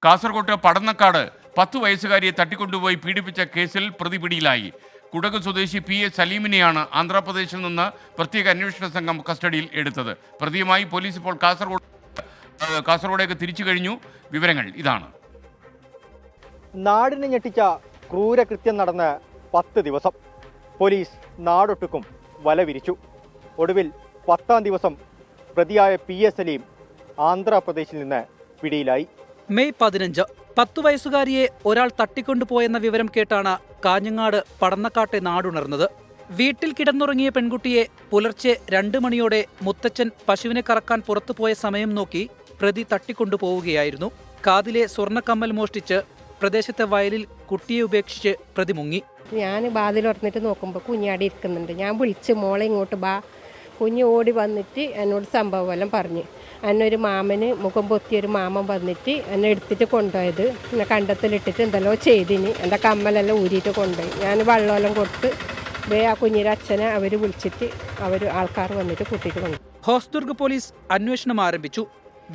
കാസർകോട്ട് പടന്നക്കാട് 10 വയസ്സുകാരിയെ തട്ടിക്കൊണ്ടുപോയി പീഡിപ്പിച്ച കേസിൽ പ്രതി പിടിയിലായി. കുടക് സ്വദേശി PS സലീമിനെയാണ് ആന്ധ്രാപ്രദേശിൽ നിന്ന് പ്രത്യേക അന്വേഷണ സംഘം കസ്റ്റഡിയിൽ എടുത്തത്. പ്രതിയുമായി പോലീസ് ഇപ്പോൾ കാസർഗോഡേക്ക് തിരിച്ചു കഴിഞ്ഞു. വിവരങ്ങൾ ഇതാണ്. നാടിനെ ഞെട്ടിച്ച ക്രൂരകൃത്യം നടന്ന് 10 ദിവസം പോലീസ് നാടൊട്ടുക്കും വല വിരിച്ചു. ഒടുവിൽ 10ാം ദിവസം പ്രതിയായ PS സലീം ആന്ധ്രാപ്രദേശിൽ നിന്ന് പിടിയിലായി. മെയ് 15 10 വയസ്സുകാരിയെ ഒരാൾ തട്ടിക്കൊണ്ടുപോയെന്ന വിവരം കേട്ടാണ് കാഞ്ഞങ്ങാട് പടന്നക്കാട്ടെ നാടുണർന്നത്. വീട്ടിൽ കിടന്നുറങ്ങിയ പെൺകുട്ടിയെ പുലർച്ചെ 2 മണിയോടെ മുത്തച്ഛൻ പശുവിനെ കറക്കാൻ പുറത്തുപോയ സമയം നോക്കി പ്രതി തട്ടിക്കൊണ്ടുപോവുകയായിരുന്നു. കാതിലെ സ്വർണ്ണക്കമ്മൽ മോഷ്ടിച്ച് പ്രദേശത്തെ വയലിൽ കുട്ടിയെ ഉപേക്ഷിച്ച് പ്രതി മുങ്ങി. ഞാൻ വാതിൽ തുറന്നിട്ട് നോക്കുമ്പോൾ കുഞ്ഞാടി ഇരിക്കുന്നുണ്ട്. ഞാൻ വിളിച്ച് മോളെ ഇങ്ങോട്ട് ബാ. കുഞ്ഞ് ഓടി വന്നിട്ട് എന്നോട് സംഭവം എല്ലാം പറഞ്ഞു. എന്നൊരു മാമന് മുഖം പൊത്തിയൊരു മാമൻ വന്നിട്ട് എന്നെ എടുത്തിട്ട് കൊണ്ടുപോയത് എന്നെ കണ്ടത്തിലിട്ടിട്ട് എന്തെല്ലോ ചെയ്തിന്. എൻ്റെ കമ്മലെല്ലാം ഊരിയിട്ട് കൊണ്ടുപോയി. ഞാൻ വെള്ളമെല്ലാം കൊടുത്ത് ആ കുഞ്ഞിൻ്റെ അച്ഛനെ അവർ വിളിച്ചിട്ട് ആൾക്കാർ വന്നിട്ട് കൂട്ടിയിട്ട് കൊണ്ടുപോയി. ഹോസ്ദുർഗ് പോലീസ് അന്വേഷണം ആരംഭിച്ചു.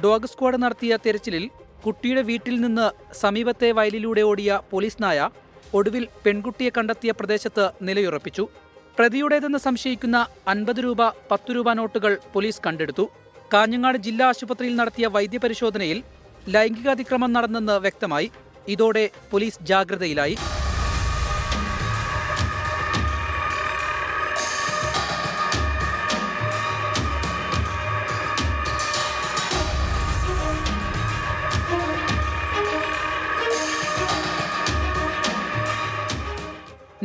ഡോഗ് സ്ക്വാഡ് നടത്തിയ തെരച്ചിലിൽ കുട്ടിയുടെ വീട്ടിൽ നിന്ന് സമീപത്തെ വയലിലൂടെ ഓടിയ പോലീസ് നായ ഒടുവിൽ പെൺകുട്ടിയെ കണ്ടെത്തിയ പ്രദേശത്ത് നിലയുറപ്പിച്ചു. പ്രതിയുടേതെന്ന് സംശയിക്കുന്ന 50 രൂപ 10 രൂപ നോട്ടുകൾ പോലീസ് കണ്ടെടുത്തു. കാഞ്ഞങ്ങാട് ജില്ലാ ആശുപത്രിയിൽ നടത്തിയ വൈദ്യപരിശോധനയിൽ ലൈംഗികാതിക്രമം നടന്നെന്ന് വ്യക്തമായി. ഇതോടെ പോലീസ് ജാഗ്രതയിലായി.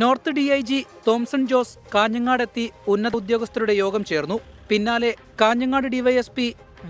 നോർത്ത് DIG തോംസൺ ജോസ് കാഞ്ഞങ്ങാടെത്തി ഉന്നത ഉദ്യോഗസ്ഥരുടെ യോഗം ചേർന്നു. പിന്നാലെ കാഞ്ഞങ്ങാട് DYSP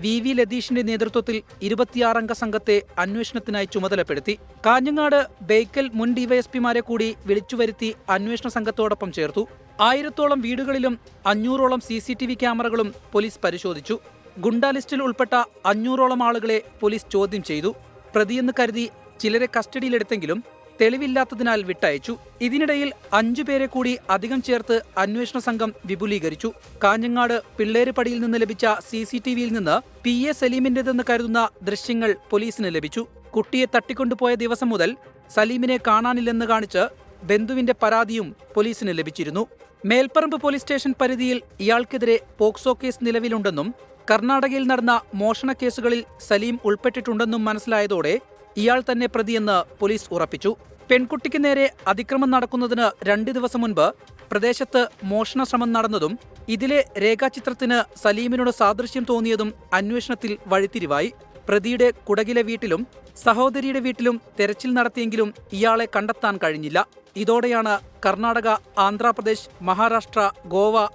VV ലതീഷിന്റെ നേതൃത്വത്തിൽ 26 അംഗ സംഘത്തെ അന്വേഷണത്തിനായി ചുമതലപ്പെടുത്തി. കാഞ്ഞങ്ങാട് ബേക്കൽ മുൻ DYSPമാരെ കൂടി വിളിച്ചുവരുത്തി അന്വേഷണ സംഘത്തോടൊപ്പം ചേർത്തു. 1000ഓളം വീടുകളിലും 500ഓളം CCTV ക്യാമറകളും പോലീസ് പരിശോധിച്ചു. ഗുണ്ടാ ലിസ്റ്റിൽ ഉൾപ്പെട്ട 500ഓളം ആളുകളെ പോലീസ് ചോദ്യം ചെയ്തു. പ്രതിയെന്ന് കരുതി ചിലരെ കസ്റ്റഡിയിലെടുത്തെങ്കിലും തെളിവില്ലാത്തതിനാൽ വിട്ടയച്ചു. ഇതിനിടയിൽ 5 പേരെ കൂടി അധികം ചേർത്ത് അന്വേഷണ സംഘം വിപുലീകരിച്ചു. കാഞ്ഞങ്ങാട് പിള്ളേരുപടിയിൽ നിന്ന് ലഭിച്ച CCTVയിൽ നിന്ന് PS സലീമിന്റേതെന്ന് കരുതുന്ന ദൃശ്യങ്ങൾ പോലീസിന് ലഭിച്ചു. കുട്ടിയെ തട്ടിക്കൊണ്ടുപോയ ദിവസം മുതൽ സലീമിനെ കാണാനില്ലെന്ന് കാണിച്ച് ബന്ധുവിന്റെ പരാതിയും പോലീസിന് ലഭിച്ചിരുന്നു. മേൽപ്പറമ്പ് പോലീസ് സ്റ്റേഷൻ പരിധിയിൽ ഇയാൾക്കെതിരെ പോക്സോ കേസ് നിലവിലുണ്ടെന്നും കർണാടകയിൽ നടന്ന മോഷണ കേസുകളിൽ സലീം ഉൾപ്പെട്ടിട്ടുണ്ടെന്നും മനസ്സിലായതോടെ ഇയാൾ തന്നെ പ്രതിയെന്ന് പോലീസ് ഉറപ്പിച്ചു. പെൺകുട്ടിക്ക് നേരെ അതിക്രമം നടക്കുന്നതിന് 2 ദിവസം മുൻപ് പ്രദേശത്ത് മോഷണ ശ്രമം നടന്നതും ഇതിലെ രേഖാചിത്രത്തിന് സലീമിനോട് സാദൃശ്യം തോന്നിയതും അന്വേഷണത്തിൽ വഴിത്തിരിവായി. പ്രതിയുടെ കുടകിലെ വീട്ടിലും സഹോദരിയുടെ വീട്ടിലും തെരച്ചിൽ നടത്തിയെങ്കിലും ഇയാളെ കണ്ടെത്താൻ കഴിഞ്ഞില്ല. ഇതോടെയാണ് കർണാടക, ആന്ധ്രാപ്രദേശ്, മഹാരാഷ്ട്ര, ഗോവ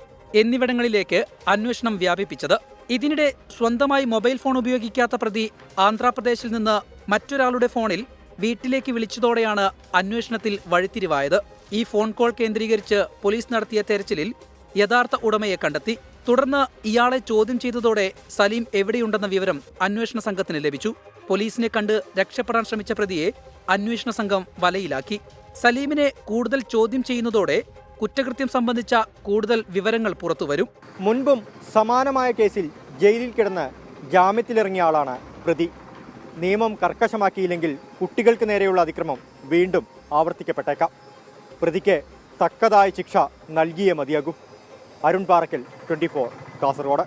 എന്നിവിടങ്ങളിലേക്ക് അന്വേഷണം വ്യാപിപ്പിച്ചത്. ഇതിനിടെ സ്വന്തമായി മൊബൈൽ ഫോൺ ഉപയോഗിക്കാത്ത പ്രതി ആന്ധ്രാപ്രദേശിൽ നിന്ന് മറ്റൊരാളുടെ ഫോണിൽ വീട്ടിലേക്ക് വിളിച്ചതോടെയാണ് അന്വേഷണത്തിൽ വഴിത്തിരിവായത്. ഈ ഫോൺ കോൾ കേന്ദ്രീകരിച്ച് പോലീസ് നടത്തിയ തെരച്ചിലിൽ യഥാർത്ഥ ഉടമയെ കണ്ടെത്തി. തുടർന്ന് ഇയാളെ ചോദ്യം ചെയ്തതോടെ സലീം എവിടെയുണ്ടെന്ന വിവരം അന്വേഷണ സംഘത്തിന് ലഭിച്ചു. പോലീസിനെ കണ്ട് രക്ഷപ്പെടാൻ ശ്രമിച്ച പ്രതിയെ അന്വേഷണ സംഘം വലയിലാക്കി. സലീമിനെ കൂടുതൽ ചോദ്യം ചെയ്യുന്നതോടെ കുറ്റകൃത്യം സംബന്ധിച്ച കൂടുതൽ വിവരങ്ങൾ പുറത്തുവരും. മുൻപും സമാനമായ കേസിൽ ജയിലിൽ കിടന്ന് ജാമ്യത്തിലിറങ്ങിയ ആളാണ് പ്രതി. നിയമം കർക്കശമാക്കിയില്ലെങ്കിൽ കുട്ടികൾക്ക് നേരെയുള്ള അതിക്രമം വീണ്ടും ആവർത്തിക്കപ്പെട്ടേക്കാം. പ്രതിക്ക് തക്കതായ ശിക്ഷ നൽകിയേ മതിയാകൂ. അരുൺ പാറക്കൽ, 24 കാസർഗോഡ്.